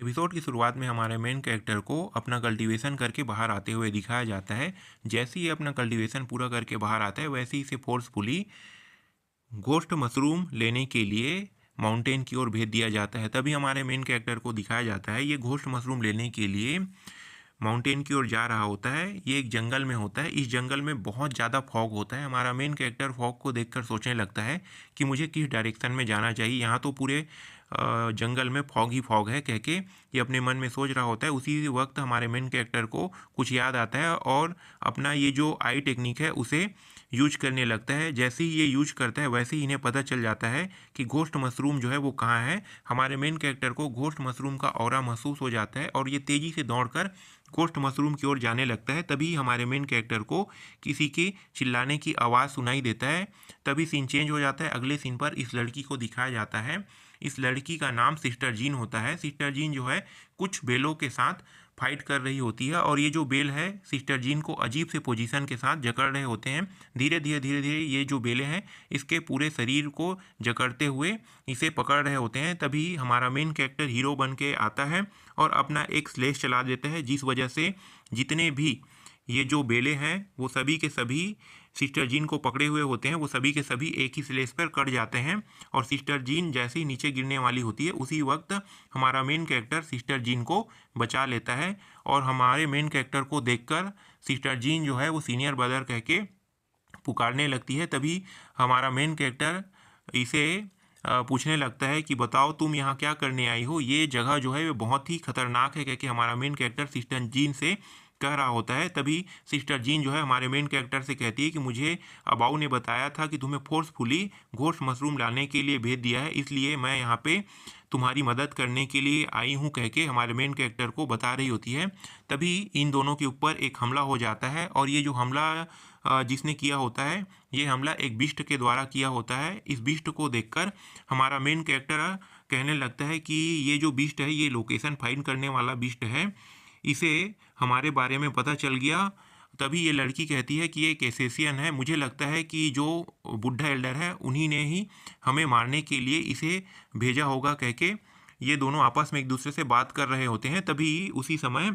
Episode की शुरुआत में हमारे मेन कैरेक्टर को अपना कल्टीवेशन करके बाहर आते हुए दिखाया जाता है। जैसे ही अपना कल्टीवेशन पूरा करके बाहर आता है वैसे ही इसे फोर्सफुली घोस्ट मशरूम लेने के लिए माउंटेन की ओर भेज दिया जाता है। तभी हमारे मेन कैरेक्टर को दिखाया जाता है ये घोस्ट मशरूम लेने के लिए माउंटेन की ओर जा रहा होता है। ये एक जंगल में होता है। इस जंगल में बहुत ज़्यादा फॉग होता है। हमारा मेन कैरेक्टर फॉग को देखकर सोचने लगता है कि मुझे किस डायरेक्शन में जाना चाहिए। यहाँ तो पूरे जंगल में फॉग ही फॉग है कह के ये अपने मन में सोच रहा होता है। उसी वक्त हमारे मेन कैरेक्टर को कुछ याद आता है और अपना ये जो आई टेक्निक है उसे यूज करने लगता है। जैसे ही ये यूज करता है वैसे ही इन्हें पता चल जाता है कि घोस्ट मशरूम जो है वो कहाँ है। हमारे मेन कैरेक्टर को घोस्ट मशरूम का ऑरा महसूस हो जाता है और ये तेज़ी से दौड़कर घोस्ट मशरूम की ओर जाने लगता है। तभी हमारे मेन कैरेक्टर को किसी के चिल्लाने की आवाज़ सुनाई देता है। तभी सीन चेंज हो जाता है। अगले सीन पर इस लड़की को दिखाया जाता है। इस लड़की का नाम सिस्टर जीन होता है। सिस्टर जीन जो है कुछ बेलों के साथ फाइट कर रही होती है और ये जो बेल है सिस्टर जीन को अजीब से पोजीशन के साथ जकड़ रहे होते हैं। धीरे धीरे ये जो बेले हैं इसके पूरे शरीर को जकड़ते हुए इसे पकड़ रहे होते हैं। तभी हमारा मेन कैरेक्टर हीरो बन के आता है और अपना एक स्लेश चला देता है, जिस वजह से जितने भी ये जो बेले हैं वो सभी के सभी सिस्टर जीन को पकड़े हुए होते हैं। वो सभी के सभी एक ही स्लेश पर कट जाते हैं और सिस्टर जीन जैसे ही नीचे गिरने वाली होती है उसी वक्त हमारा मेन कैरेक्टर सिस्टर जीन को बचा लेता है। और हमारे मेन कैरेक्टर को देखकर सिस्टर जीन जो है वो सीनियर ब्रदर कह के पुकारने लगती है। तभी हमारा मेन कैरेक्टर इसे पूछने लगता है कि बताओ तुम यहाँ क्या करने आई हो। ये जगह जो है वो बहुत ही खतरनाक है क्योंकि हमारा मेन कैरेक्टर सिस्टर जीन से कह रहा होता है। तभी सिस्टर जीन जो है हमारे मेन कैरेक्टर से कहती है कि मुझे अबाऊ ने बताया था कि तुम्हें फोर्सफुली घोस्ट मशरूम लाने के लिए भेज दिया है, इसलिए मैं यहाँ पे तुम्हारी मदद करने के लिए आई हूँ कह के हमारे मेन कैरेक्टर को बता रही होती है। तभी इन दोनों के ऊपर एक हमला हो जाता है और ये जो हमला जिसने किया होता है ये हमला एक बिस्ट के द्वारा किया होता है। इस बिस्ट को देखकर हमारा मेन कैरेक्टर कहने लगता है कि ये जो बिस्ट है ये लोकेशन फाइंड करने वाला बिस्ट है, इसे हमारे बारे में पता चल गया। तभी ये लड़की कहती है कि ये कैसेसियन है, मुझे लगता है कि जो बुढ़ा एल्डर है उन्हीं ने ही हमें मारने के लिए इसे भेजा होगा कह के ये दोनों आपस में एक दूसरे से बात कर रहे होते हैं। तभी उसी समय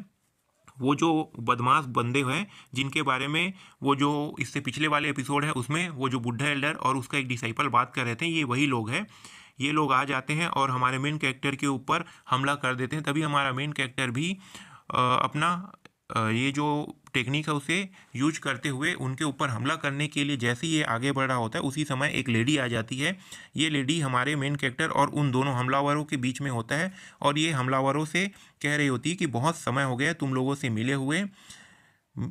वो जो बदमाश बंदे हैं जिनके बारे में वो जो इससे पिछले वाले एपिसोड है उसमें वो जो बुढ़ा एल्डर और उसका एक डिसाइपल बात कर रहे थे, ये वही लोग हैं। ये लोग आ जाते हैं और हमारे मेन कैरेक्टर के ऊपर हमला कर देते हैं। तभी हमारा मेन कैरेक्टर भी अपना ये जो टेक्निक है उसे यूज करते हुए उनके ऊपर हमला करने के लिए जैसे ही ये आगे बढ़ रहा होता है उसी समय एक लेडी आ जाती है। ये लेडी हमारे मेन कैरेक्टर और उन दोनों हमलावरों के बीच में होता है और ये हमलावरों से कह रही होती है कि बहुत समय हो गया तुम लोगों से मिले हुए,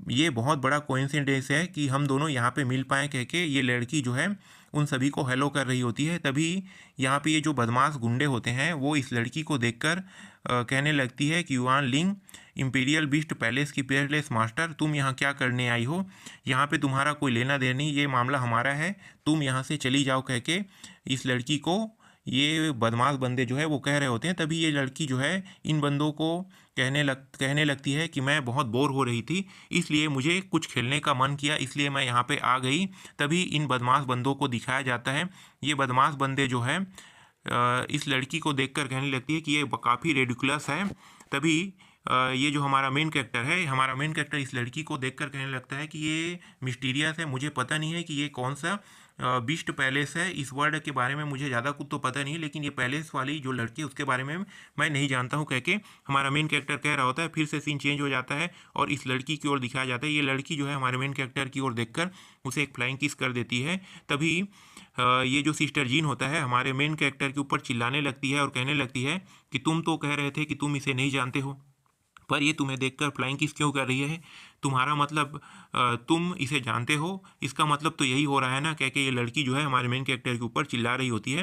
ये बहुत बड़ा कोइंसिडेंस है कि हम दोनों यहाँ पे मिल पाए कह के ये लड़की जो है उन सभी को हेलो कर रही होती है। तभी यहाँ पे ये जो बदमाश गुंडे होते हैं वो इस लड़की को देखकर कहने लगती है कि युआन लिंग इम्पीरियल बिस्ट पैलेस की पेयरलेस मास्टर, तुम यहाँ क्या करने आई हो, यहाँ पे तुम्हारा कोई लेना देना नहीं, ये मामला हमारा है, तुम यहाँ से चली जाओ कह के इस लड़की को ये बदमाश बंदे जो है वो कह रहे होते हैं। तभी ये लड़की जो है इन बंदों को कहने लगती है कि मैं बहुत बोर हो रही थी इसलिए मुझे कुछ खेलने का मन किया इसलिए मैं यहाँ पे आ गई। तभी इन बदमाश बंदों को दिखाया जाता है। ये बदमाश बंदे जो है इस लड़की को देखकर कहने लगती है कि ये काफ़ी रेडिकुलस है। तभी ये जो हमारा मेन कैरेक्टर इस लड़की को देखकर कहने लगता है कि ये मिस्टीरियस है, मुझे पता नहीं है कि ये कौन सा बिस्ट पैलेस है, इस वर्ड के बारे में मुझे ज़्यादा कुछ तो पता नहीं है, लेकिन ये पैलेस वाली जो लड़की है उसके बारे में मैं नहीं जानता हूँ कह के हमारा मेन कैरेक्टर कह रहा होता है। फिर से सीन चेंज हो जाता है और इस लड़की की ओर दिखाया जाता है। ये लड़की जो है हमारे मेन कैरेक्टर की ओर देखकर उसे एक फ्लाइंग किस कर देती है। तभी ये जो सिस्टर जीन होता है हमारे मेन कैरेक्टर के ऊपर चिल्लाने लगती है और कहने लगती है कि तुम तो कह रहे थे कि तुम इसे नहीं जानते हो, पर ये तुम्हें देखकर फ्लाइंग किस क्यों कर रही है, तुम्हारा मतलब तुम इसे जानते हो, इसका मतलब तो यही हो रहा है ना। कह के ये लड़की जो है हमारे मेन कैरेक्टर के ऊपर चिल्ला रही होती है।